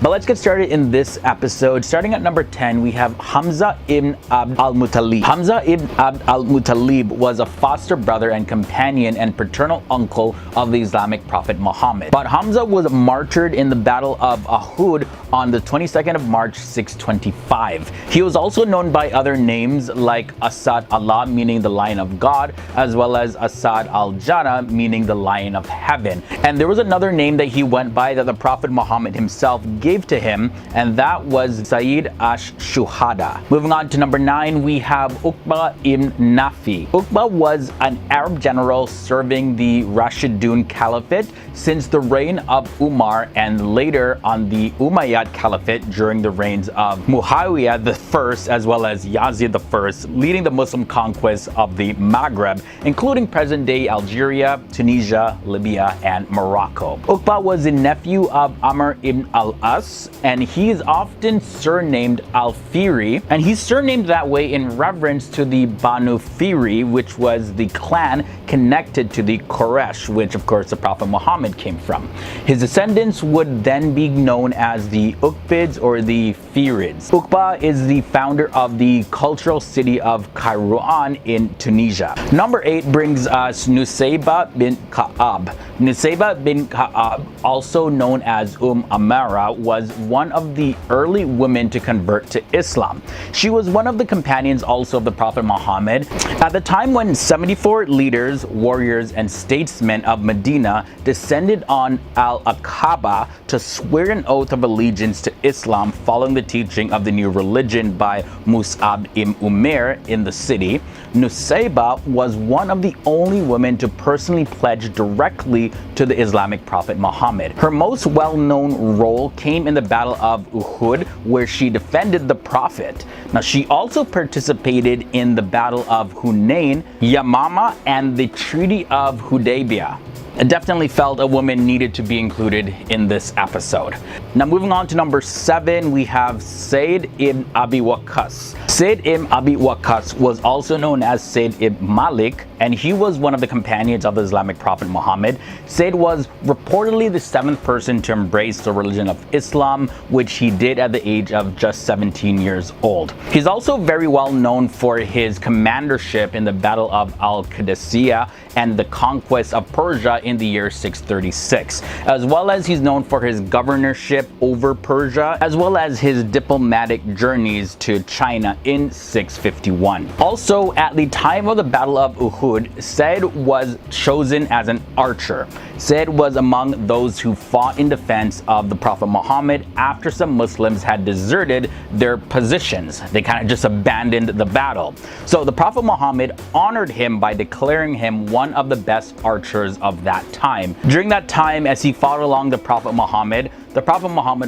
But let's get started in this episode. Starting at number 10, we have Hamza ibn Abd al-Muttalib. Hamza ibn Abd al-Muttalib was a foster brother and companion and paternal uncle of the Islamic prophet Muhammad. But Hamza was martyred in the Battle of Uhud on the 22nd of March 625. He was also known by other names like Asad Allah, meaning the Lion of God, as well as Asad al-Jannah, meaning the Lion of Heaven. And there was another name that he went by that the Prophet Muhammad himself gave to him, and that was Sayyid ash-Shuhada. Moving on to number 9, we have Uqba ibn Nafi. Uqba was an Arab general serving the Rashidun Caliphate since the reign of Umar and later on the Umayyad Caliphate during the reigns of Muawiyah I as well as Yazid I, leading the Muslim conquest of the Maghreb, including present-day Algeria, Tunisia, Libya, and Morocco. Uqba was the nephew of Amr ibn al-As, and he is often surnamed al-Fihri, and he's surnamed that way in reference to the Banu Fihri, which was the clan connected to the Quraysh, which of course the Prophet Muhammad came from. His descendants would then be known as the Uqbids or the Fihrids. Uqba is the founder of the cultural city of Kairouan in Tunisia. Number 8 brings us Nusayba bin Ka'ab. Nusayba bin Ka'ab, also known as Amara, was one of the early women to convert to Islam. She was one of the companions also of the Prophet Muhammad at the time when 74 leaders, warriors, and statesmen of Medina descended on Al-Aqaba to swear an oath of allegiance to Islam following the teaching of the new religion by Mus'ab ibn Umair in the city. Nusayba was one of the only women to personally pledge directly to the Islamic prophet Muhammad. Her most well-known role came in the Battle of Uhud, where she defended the prophet. Now, she also participated in the Battle of Hunain, Yamama, and the Treaty of Hudaybiyah. I definitely felt a woman needed to be included in this episode. Now, moving on to number 7, we have Sayyid ibn Abi Waqqas. Sayyid ibn Abi Waqqas was also known as Sayyid ibn Malik, and he was one of the companions of the Islamic prophet Muhammad. Sayyid was reportedly the 7th person to embrace the religion of Islam, which he did at the age of just 17 years old. He's also very well known for his commandership in the Battle of Al-Qadisiyah and the conquest of Persia in the year 636, as well as he's known for his governorship over Persia, as well as his diplomatic journeys to China in 651. Also, at the time of the Battle of Uhud, Said was chosen as an archer. Said was among those who fought in defense of the Prophet Muhammad after some Muslims had deserted their positions. They kind of just abandoned the battle. So the Prophet Muhammad honored him by declaring him one of the best archers of that time. During that time, as he fought along the Prophet Muhammad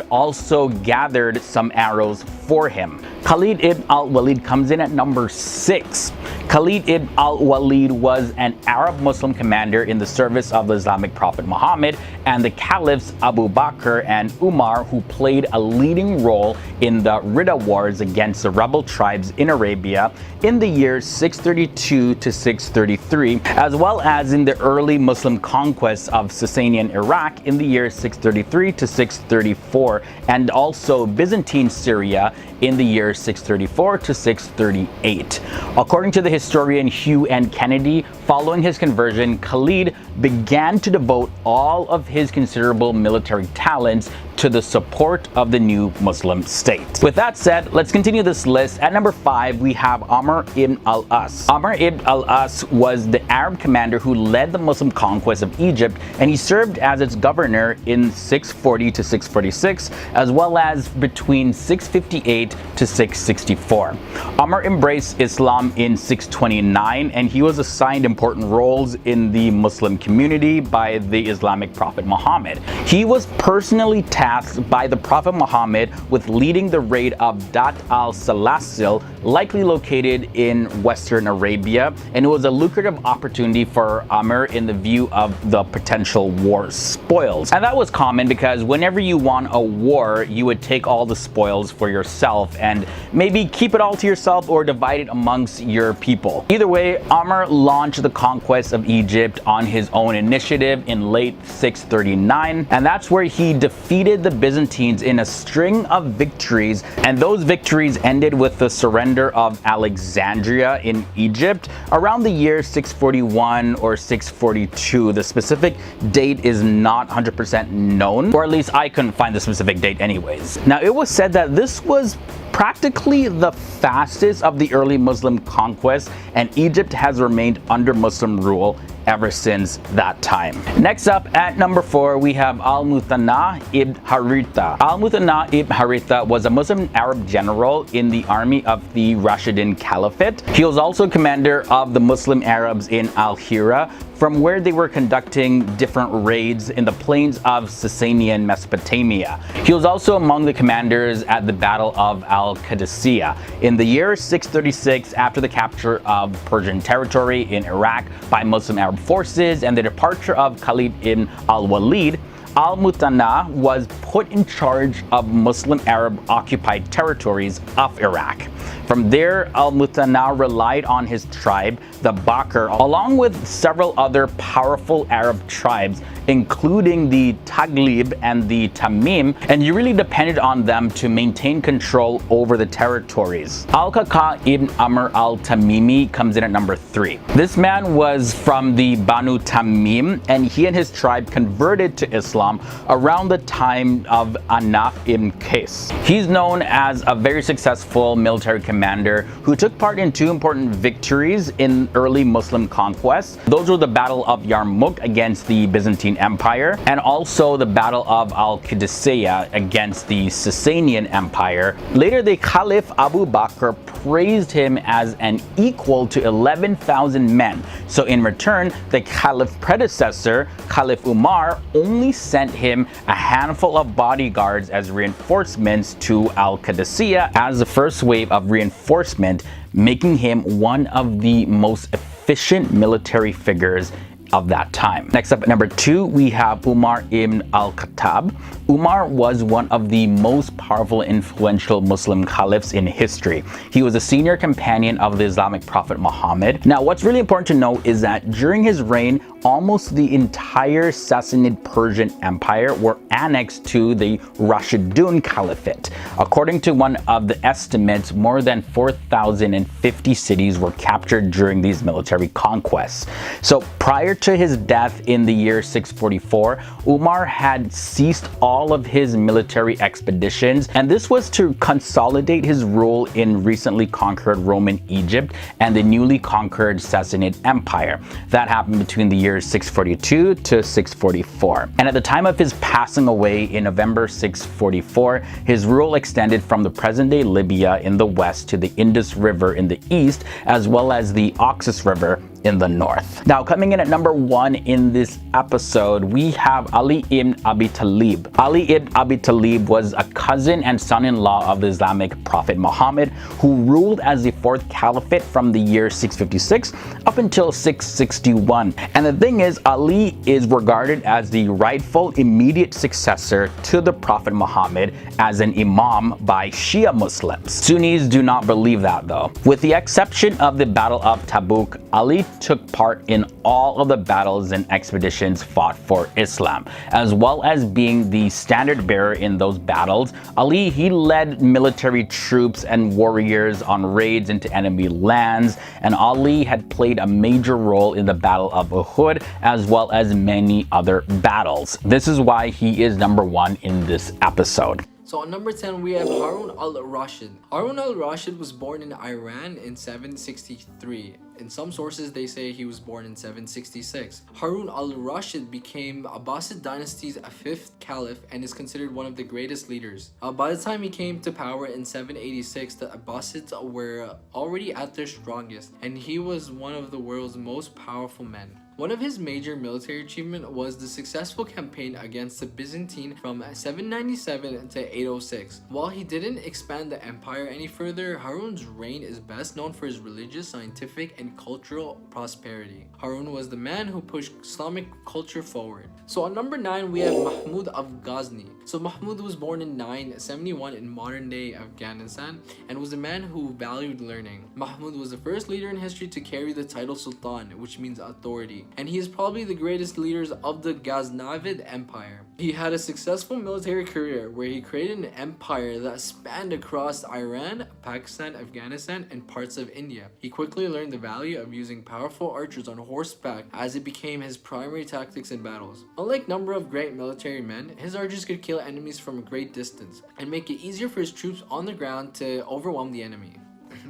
also gathered some arrows for him. Khalid ibn al-Walid comes in at number 6. Khalid ibn al-Walid was an Arab Muslim commander in the service of the Islamic prophet Muhammad and the caliphs Abu Bakr and Umar, who played a leading role in the Ridda Wars against the rebel tribes in Arabia in the years 632 to 633, as well as in the early Muslim conquests of Sasanian Iraq in the years 633 to 634, and also Byzantine Syria in the years 634 to 638. According to the historian Hugh N. Kennedy, following his conversion, Khalid began to devote all of his considerable military talents to the support of the new Muslim state. With that said, let's continue this list. At number 5, we have Amr ibn al-As. Amr ibn al-As was the Arab commander who led the Muslim conquest of Egypt, and he served as its governor in 640 to 646, as well as between 658 to 664. Amr embraced Islam in 629, and he was assigned important roles in the Muslim community by the Islamic prophet Muhammad. He was personally tasked by the Prophet Muhammad with leading the raid of Dat al-Salasil, likely located in Western Arabia, and it was a lucrative opportunity for Amr in the view of the potential war spoils. And that was common because whenever you won a war, you would take all the spoils for yourself and maybe keep it all to yourself or divide it amongst your people. Either way, Amr launched the conquest of Egypt on his own initiative in late 639, and that's where he defeated defeated the Byzantines in a string of victories, and those victories ended with the surrender of Alexandria in Egypt around the year 641 or 642. The specific date is not 100% known, or at least I couldn't find the specific date anyways. Now, it was said that this was practically the fastest of the early Muslim conquests, and Egypt has remained under Muslim rule ever since that time. Next up, at number 4, we have Al-Muthanna ibn Haritha. Al-Muthanna ibn Haritha was a Muslim Arab general in the army of the Rashidun Caliphate. He was also commander of the Muslim Arabs in Al-Hira, from where they were conducting different raids in the plains of Sasanian Mesopotamia. He was also among the commanders at the Battle of Al-Qadisiyah in the year 636, after the capture of Persian territory in Iraq by Muslim Arab forces and the departure of Khalid ibn al-Walid. Al-Muthanna was put in charge of Muslim Arab occupied territories of Iraq. From there, Al-Muthanna relied on his tribe, the Bakr, along with several other powerful Arab tribes, including the Taghlib and the Tamim, and he really depended on them to maintain control over the territories. Al-Qaqa ibn Amr al-Tamimi comes in at number 3. This man was from the Banu Tamim, and he and his tribe converted to Islam around the time of Anaf ibn Qais. He's known as a very successful military commander who took part in 2 important victories in early Muslim conquests. Those were the Battle of Yarmouk against the Byzantine Empire, and also the Battle of Al-Qadisiyah against the Sasanian Empire. Later, the Caliph Abu Bakr praised him as an equal to 11,000 men. So in return, the Caliph predecessor, Caliph Umar, only sent him a handful of bodyguards as reinforcements to Al-Qadisiyah as the first wave of reinforcement, making him one of the most efficient military figures of that time. Next up at number 2, we have Umar ibn al-Khattab. Umar was one of the most powerful, influential Muslim caliphs in history. He was a senior companion of the Islamic prophet Muhammad. Now, what's really important to note is that during his reign, almost the entire Sassanid Persian Empire were annexed to the Rashidun Caliphate. According to one of the estimates, more than 4,050 cities were captured during these military conquests. So prior to his death in the year 644, Umar had ceased all of his military expeditions, and this was to consolidate his rule in recently conquered Roman Egypt and the newly conquered Sassanid Empire. That happened between the years 642 to 644. And at the time of his passing away in November 644, his rule extended from the present-day Libya in the west to the Indus River in the east, as well as the Oxus River in the north. Now, coming in at number 1 in this episode, we have Ali ibn Abi Talib. Ali ibn Abi Talib was a cousin and son-in-law of the Islamic prophet Muhammad, who ruled as the 4th caliphate from the year 656 up until 661. And the thing is, Ali is regarded as the rightful immediate successor to the prophet Muhammad as an imam by Shia Muslims. Sunnis do not believe that though. With the exception of the Battle of Tabuk, Ali took part in all of the battles and expeditions fought for Islam, as well as being the standard bearer in those battles. Ali, he led military troops and warriors on raids into enemy lands, and Ali had played a major role in the Battle of Uhud, as well as many other battles. This is why he is number 1 in this episode. So on number 10, we have Harun al-Rashid. Harun al-Rashid was born in Iran in 763. In some sources, they say he was born in 766. Harun al-Rashid became Abbasid dynasty's 5th caliph and is considered one of the greatest leaders. By the time he came to power in 786, the Abbasids were already at their strongest, and he was one of the world's most powerful men. One of his major military achievements was the successful campaign against the Byzantine from 797 to 806. While he didn't expand the empire any further, Harun's reign is best known for his religious, scientific, and cultural prosperity. Harun was the man who pushed Islamic culture forward. So on number 9, we have Mahmud of Ghazni. So Mahmud was born in 971 in modern-day Afghanistan and was a man who valued learning. Mahmud was the first leader in history to carry the title Sultan, which means authority. and he is probably the greatest leaders of the Ghaznavid Empire. He had a successful military career where he created an empire that spanned across Iran, Pakistan, Afghanistan, and parts of India. He quickly learned the value of using powerful archers on horseback as it became his primary tactics in battles. Unlike a number of great military men, his archers could kill enemies from a great distance and make it easier for his troops on the ground to overwhelm the enemy.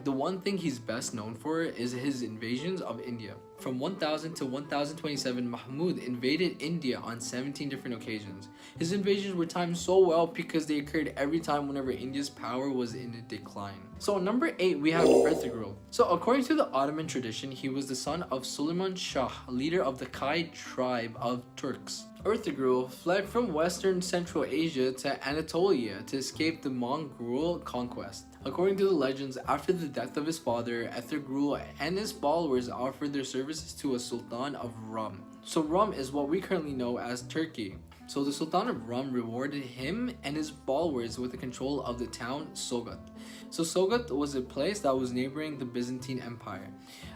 The one thing he's best known for is his invasions of India. From 1000 to 1027, Mahmud invaded India on 17 different occasions. His invasions were timed so well because they occurred every time whenever India's power was in a decline. So on number 8, we have Ertugrul. So according to the Ottoman tradition, he was the son of Suleiman Shah, leader of the Kai tribe of Turks. Ertugrul fled from western Central Asia to Anatolia to escape the Mongol conquest. According to the legends, after the death of his father, Ertugrul and his followers offered their services to a Sultan of Rum. So Rum is what we currently know as Turkey. So the Sultan of Rum rewarded him and his followers with the control of the town Sogat. So Sogat was a place that was neighboring the Byzantine Empire.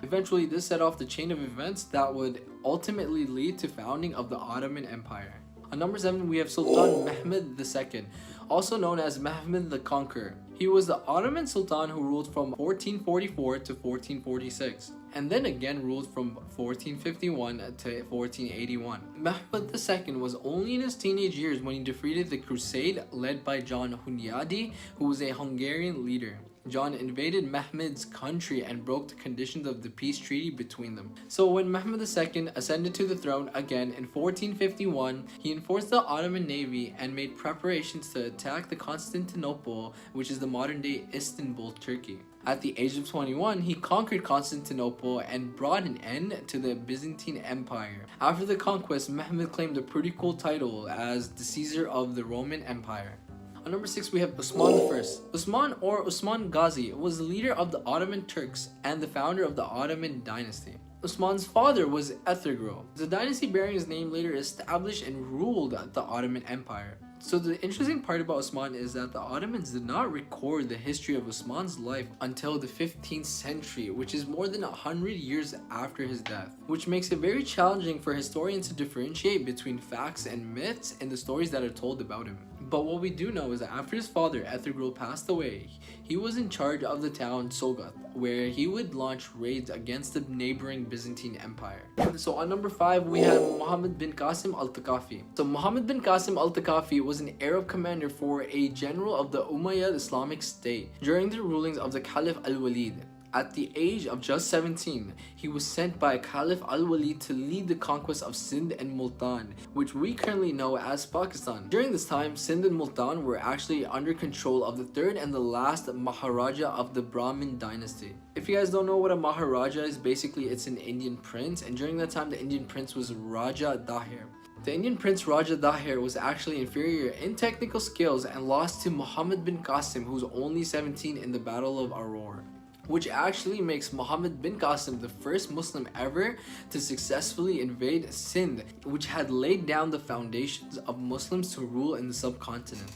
Eventually, this set off the chain of events that would ultimately lead to founding of the Ottoman Empire. On number 7, we have Sultan Mehmed II, also known as Mehmed the Conqueror. He was the Ottoman Sultan who ruled from 1444 to 1446, and then again ruled from 1451 to 1481. Mehmed II was only in his teenage years when he defeated the crusade led by John Hunyadi, who was a Hungarian leader. John invaded Mehmed's country and broke the conditions of the peace treaty between them. So when Mehmed II ascended to the throne again in 1451, he enforced the Ottoman navy and made preparations to attack the Constantinople, which is the modern-day Istanbul, Turkey. At the age of 21, he conquered Constantinople and brought an end to the Byzantine Empire. After the conquest, Mehmed claimed a pretty cool title as the Caesar of the Roman Empire. On number 6, we have Osman I. Osman, or Osman Ghazi, was the leader of the Ottoman Turks and the founder of the Ottoman dynasty. Osman's father was Ertugrul. The dynasty bearing his name later established and ruled the Ottoman Empire. So the interesting part about Osman is that the Ottomans did not record the history of Osman's life until the 15th century, which is more than 100 years after his death, which makes it very challenging for historians to differentiate between facts and myths in the stories that are told about him. But what we do know is that after his father Ertugrul passed away, he was in charge of the town Sogat, where he would launch raids against the neighboring Byzantine Empire. So on number 5, we have Muhammad bin Qasim al-Thaqafi. So Muhammad bin Qasim al-Thaqafi was an Arab commander for a general of the Umayyad Islamic State during the rulings of the Caliph al-Walid. At the age of just 17, he was sent by Caliph al-Walid to lead the conquest of Sindh and Multan, which we currently know as Pakistan. During this time, Sindh and Multan were actually under control of the third and the last Maharaja of the Brahmin dynasty. If you guys don't know what a Maharaja is, basically it's an Indian prince, and during that time the Indian prince was Raja Dahir. The Indian prince Raja Dahir was actually inferior in technical skills and lost to Muhammad bin Qasim, who was only 17 in the Battle of Aurora, which actually makes Muhammad bin Qasim the first Muslim ever to successfully invade Sindh, which had laid down the foundations of Muslims to rule in the subcontinent.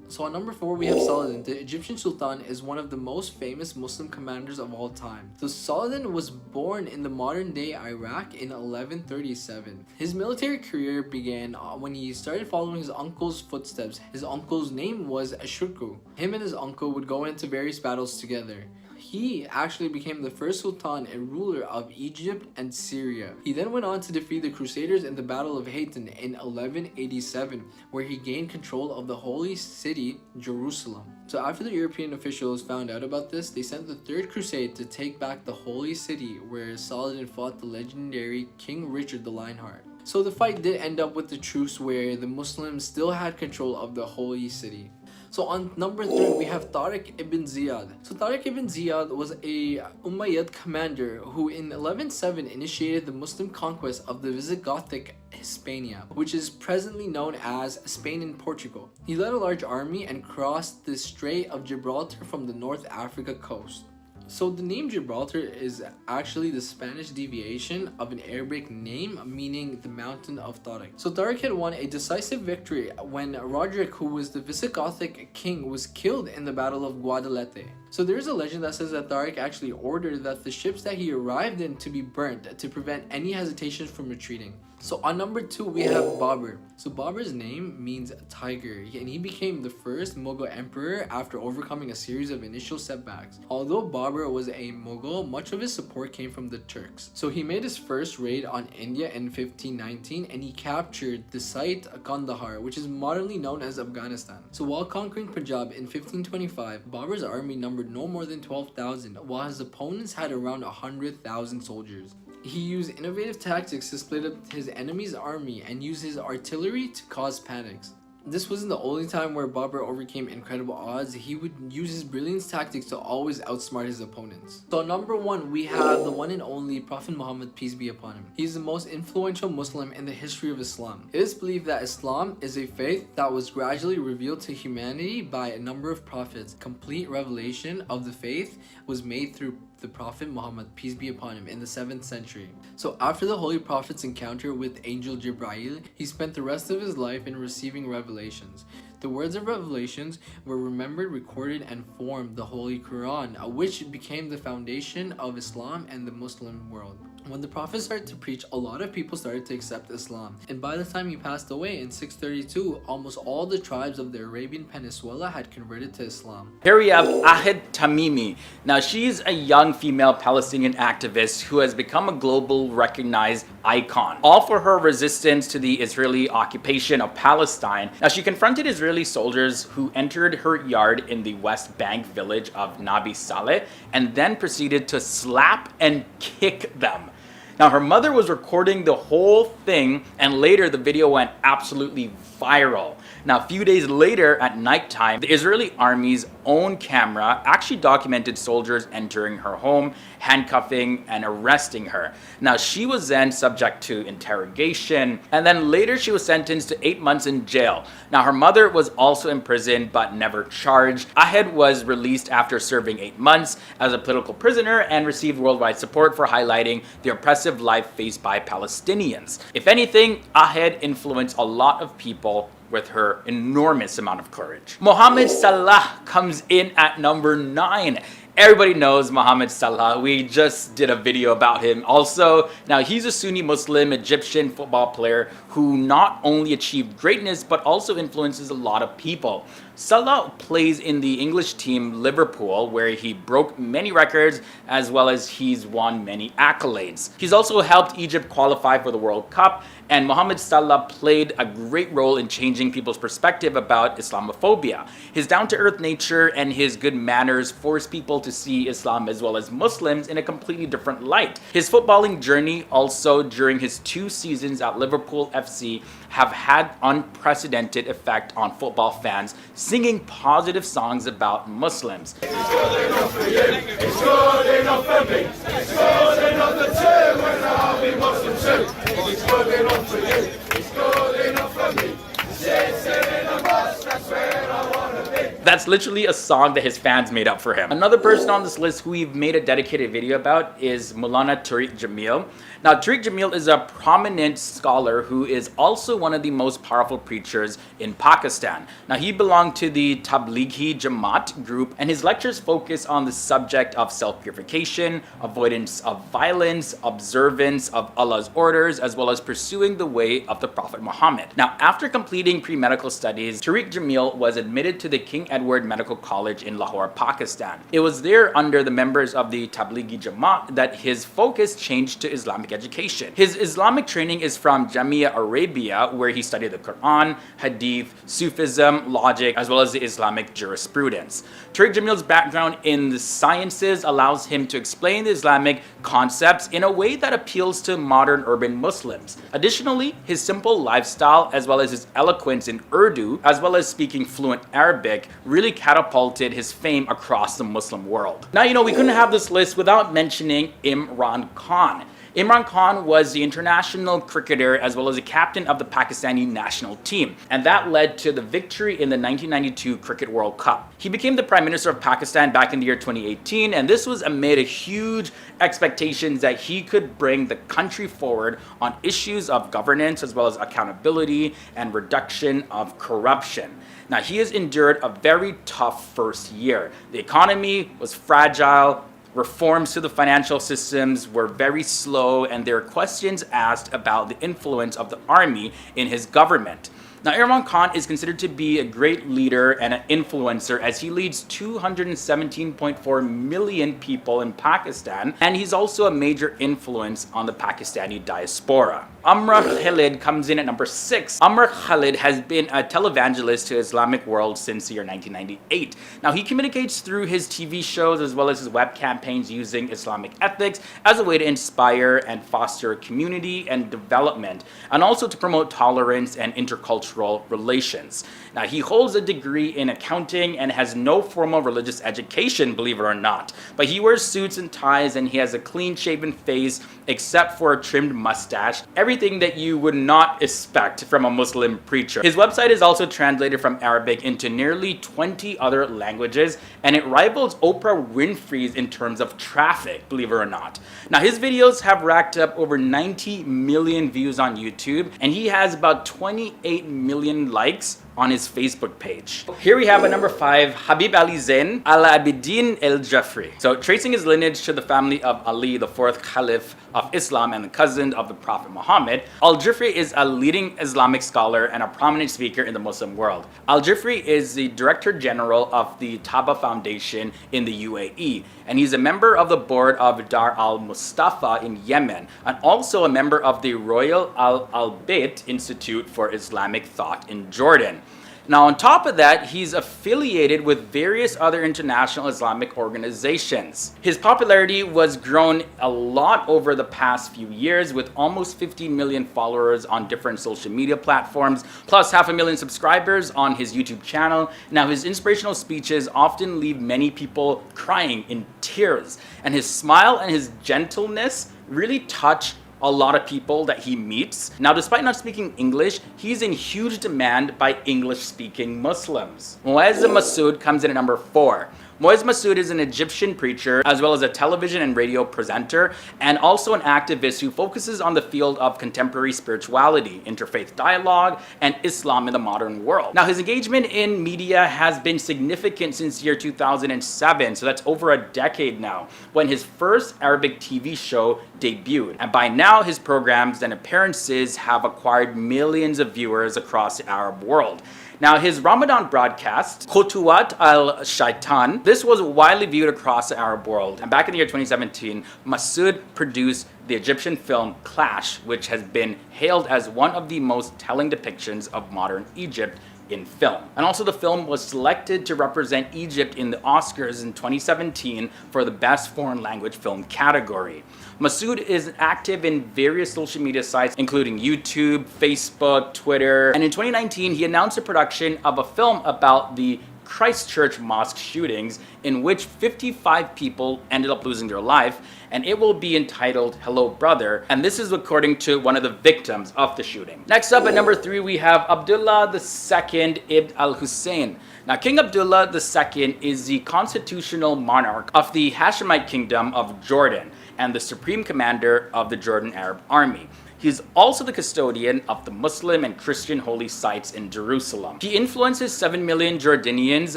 So on number 4, we have Saladin. The Egyptian Sultan is one of the most famous Muslim commanders of all time. So Saladin was born in the modern-day Iraq in 1137. His military career began when he started following his uncle's footsteps. His uncle's name was Ashurku. Him and his uncle would go into various battles together. He actually became the first sultan and ruler of Egypt and Syria. He then went on to defeat the Crusaders in the Battle of Hattin in 1187, where he gained control of the holy city, Jerusalem. So after the European officials found out about this, they sent the Third Crusade to take back the holy city, where Saladin fought the legendary King Richard the Lionheart. So the fight did end up with the truce where the Muslims still had control of the holy city. So on number 3, we have Tariq ibn Ziyad. So Tariq ibn Ziyad was a Umayyad commander who in 1107 initiated the Muslim conquest of the Visigothic Hispania, which is presently known as Spain and Portugal. He led a large army and crossed the Strait of Gibraltar from the North Africa coast. So the name Gibraltar is actually the Spanish deviation of an Arabic name meaning the mountain of Tariq. So Tariq had won a decisive victory when Roderick, who was the Visigothic king, was killed in the Battle of Guadalete. So there's a legend that says that Tariq actually ordered that the ships that he arrived in to be burnt to prevent any hesitation from retreating. So on number 2, we have Babur. So Babur's name means tiger, and he became the first Mughal emperor after overcoming a series of initial setbacks. Although Babur was a Mughal, much of his support came from the Turks. So he made his first raid on India in 1519, and he captured the site Kandahar, which is modernly known as Afghanistan. So while conquering Punjab in 1525, Babur's army numbered no more than 12,000, while his opponents had around 100,000 soldiers. He used innovative tactics to split up his enemy's army and use his artillery to cause panics. This wasn't the only time where Babur overcame incredible odds. He would use his brilliance tactics to always outsmart his opponents. So number 1, we have the one and only Prophet Muhammad, peace be upon him. He is the most influential Muslim in the history of Islam. It is believed that Islam is a faith that was gradually revealed to humanity by a number of prophets. Complete revelation of the faith was made through the Prophet Muhammad, peace be upon him, in the 7th century. So after the Holy Prophet's encounter with Angel Jibreel, he spent the rest of his life in receiving revelations. The words of revelations were remembered, recorded, and formed the Holy Quran, which became the foundation of Islam and the Muslim world. When the Prophet started to preach, a lot of people started to accept Islam. And by the time he passed away in 632, almost all the tribes of the Arabian Peninsula had converted to Islam. Here we have Ahed Tamimi. Now she's a young female Palestinian activist who has become a global recognized icon, all for her resistance to the Israeli occupation of Palestine. Now she confronted Israeli soldiers who entered her yard in the West Bank village of Nabi Saleh and then proceeded to slap and kick them. Now her mother was recording the whole thing, and later the video went absolutely viral. Now a few days later at nighttime, the Israeli army's own camera actually documented soldiers entering her home, handcuffing and arresting her. Now she was then subject to interrogation, and then later she was sentenced to 8 months in jail. Now her mother was also imprisoned but never charged. Ahed was released after serving 8 months as a political prisoner and received worldwide support for highlighting the oppressive life faced by Palestinians. If anything, Ahed influenced a lot of people with her enormous amount of courage. Mohamed Salah comes in at number 9. Everybody knows Mohamed Salah. We just did a video about him also. Now he's a Sunni Muslim Egyptian football player who not only achieved greatness but also influences a lot of people. Salah plays in the English team Liverpool, where he broke many records as well as he's won many accolades. He's also helped Egypt qualify for the World Cup, and Mohamed Salah played a great role in changing people's perspective about Islamophobia. His down-to-earth nature and his good manners forced people to see Islam as well as Muslims in a completely different light. His footballing journey also during his 2 seasons at Liverpool FC have had unprecedented effect on football fans, singing positive songs about Muslims. It's good enough for you, it's good enough for me, it's good enough for 2 when I'll be Muslim too. It's good enough for you, it's good enough for me. Sitting in a bus, that's where I wanna be. That's literally a song that his fans made up for him. Another person on this list who we've made a dedicated video about is Maulana Tariq Jamil. Now Tariq Jamil is a prominent scholar who is also one of the most powerful preachers in Pakistan. Now he belonged to the Tablighi Jamaat group, and his lectures focus on the subject of self-purification, avoidance of violence, observance of Allah's orders, as well as pursuing the way of the Prophet Muhammad. Now after completing pre-medical studies, Tariq Jamil was admitted to the King Edward Medical College in Lahore, Pakistan. It was there under the members of the Tablighi Jamaat that his focus changed to Islamic education. His Islamic training is from Jamia Arabia, where he studied the Quran, Hadith, Sufism, logic, as well as the Islamic jurisprudence. Tariq Jamil's background in the sciences allows him to explain the Islamic concepts in a way that appeals to modern urban Muslims. Additionally, his simple lifestyle, as well as his eloquence in Urdu, as well as speaking fluent Arabic, really catapulted his fame across the Muslim world. Now, we couldn't have this list without mentioning Imran Khan. Imran Khan was the international cricketer as well as a captain of the Pakistani national team, and that led to the victory in the 1992 Cricket World Cup. He became the Prime Minister of Pakistan back in the year 2018, and this was amid a huge expectations that he could bring the country forward on issues of governance as well as accountability and reduction of corruption. Now, he has endured a very tough first year. The economy was fragile, reforms to the financial systems were very slow, and there are questions asked about the influence of the army in his government. Now, Imran Khan is considered to be a great leader and an influencer as he leads 217.4 million people in Pakistan, and he's also a major influence on the Pakistani diaspora. Amr Khalid comes in at number 6. Amr Khalid has been a televangelist to Islamic world since the year 1998. Now, he communicates through his TV shows as well as his web campaigns using Islamic ethics as a way to inspire and foster community and development, and also to promote tolerance and intercultural relations. Now, he holds a degree in accounting and has no formal religious education, believe it or not. But he wears suits and ties, and he has a clean-shaven face except for a trimmed mustache. Everything that you would not expect from a Muslim preacher. His website is also translated from Arabic into nearly 20 other languages, and it rivals Oprah Winfrey's in terms of traffic, believe it or not. Now, his videos have racked up over 90 million views on YouTube, and he has about 28 million likes on his Facebook page. Here we have at number 5, Habib Ali Zain al-Abidin al-Jafri. So, tracing his lineage to the family of Ali, the 4th Caliph of Islam and the cousin of the Prophet Muhammad, al-Jafri is a leading Islamic scholar and a prominent speaker in the Muslim world. Al-Jafri is the Director General of the Taba Foundation in the UAE, and he's a member of the board of Dar al-Mustafa in Yemen, and also a member of the Royal Al-Bayt Institute for Islamic Thought in Jordan. Now, on top of that, he's affiliated with various other international Islamic organizations. His popularity was grown a lot over the past few years, with almost 50 million followers on different social media platforms, plus 500,000 subscribers on his YouTube channel. Now, his inspirational speeches often leave many people crying in tears, and his smile and his gentleness really touch a lot of people that he meets. Now, despite not speaking English, he's in huge demand by English-speaking Muslims. Muez Masood comes in at number 4. Muez Masood is an Egyptian preacher as well as a television and radio presenter, and also an activist who focuses on the field of contemporary spirituality, interfaith dialogue, and Islam in the modern world. Now, his engagement in media has been significant since the year 2007, so that's over a decade now, when his first Arabic TV show debuted. And by now, his programs and appearances have acquired millions of viewers across the Arab world. Now, his Ramadan broadcast, Khutuwat al-Shaitan, this was widely viewed across the Arab world. And back in the year 2017, Masood produced the Egyptian film Clash, which has been hailed as one of the most telling depictions of modern Egypt in film. And also, the film was selected to represent Egypt in the Oscars in 2017 for the Best Foreign Language Film category. Masood is active in various social media sites, including YouTube, Facebook, Twitter, and in 2019, he announced the production of a film about the Christchurch mosque shootings, in which 55 people ended up losing their life, and it will be entitled Hello Brother, and this is according to one of the victims of the shooting. Next up at number 3, we have Abdullah II ibn al-Hussein. Now, King Abdullah II is the constitutional monarch of the Hashemite Kingdom of Jordan and the supreme commander of the Jordan Arab Army. He's also the custodian of the Muslim and Christian holy sites in Jerusalem. He influences 7 million Jordanians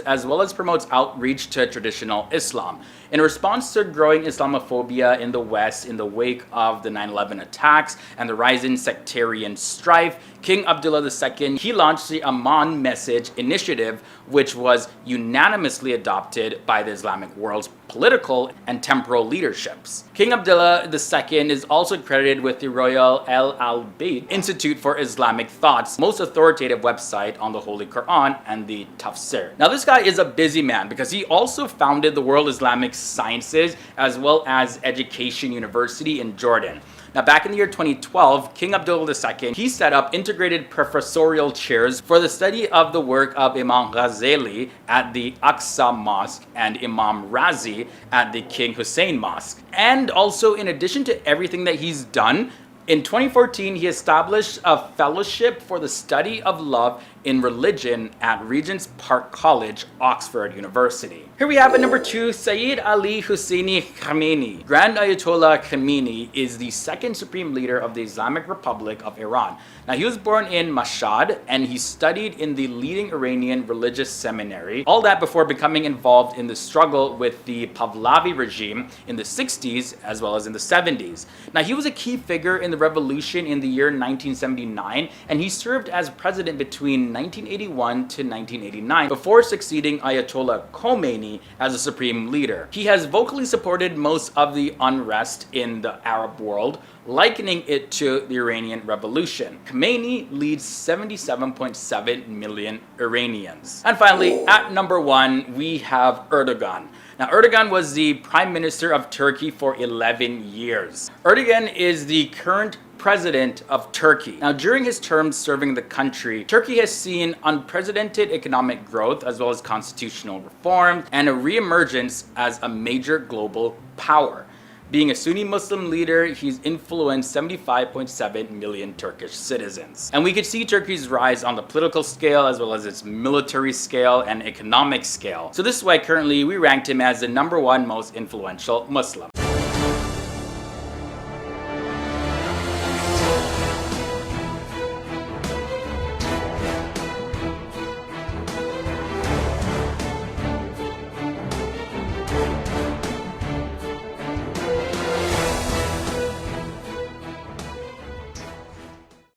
as well as promotes outreach to traditional Islam. In response to growing Islamophobia in the West in the wake of the 9/11 attacks and the rise in sectarian strife, King Abdullah II, he launched the Aman Message Initiative, which was unanimously adopted by the Islamic world's political and temporal leaderships. King Abdullah II is also credited with the Royal Al-Bayt Institute for Islamic Thought's most authoritative website on the Holy Quran and the Tafsir. Now, this guy is a busy man because he also founded the World Islamic Sciences as well as Education University in Jordan. Now, back in the year 2012, King Abdullah II, he set up integrated professorial chairs for the study of the work of Imam Ghazali at the Aqsa Mosque and Imam Razi at the King Hussein Mosque. And also, in addition to everything that he's done, in 2014, he established a fellowship for the study of love in religion at Regent's Park College, Oxford University. Here we have at number 2, Sayyid Ali Husseini Khamenei. Grand Ayatollah Khamenei is the second supreme leader of the Islamic Republic of Iran. Now, he was born in Mashhad and he studied in the leading Iranian religious seminary. All that before becoming involved in the struggle with the Pahlavi regime in the 60s as well as in the 70s. Now, he was a key figure in the revolution in the year 1979, and he served as president between 1981 to 1989 before succeeding Ayatollah Khomeini as a supreme leader. He has vocally supported most of the unrest in the Arab world, likening it to the Iranian Revolution. Khomeini leads 77.7 million Iranians. And finally, at number 1, we have Erdogan. Now, Erdogan was the Prime Minister of Turkey for 11 years. Erdogan is the current president of Turkey. Now, during his term serving the country, Turkey has seen unprecedented economic growth as well as constitutional reform and a reemergence as a major global power. Being a Sunni Muslim leader, he's influenced 75.7 million Turkish citizens. And we could see Turkey's rise on the political scale as well as its military scale and economic scale. So this is why currently we ranked him as the number 1 most influential Muslim.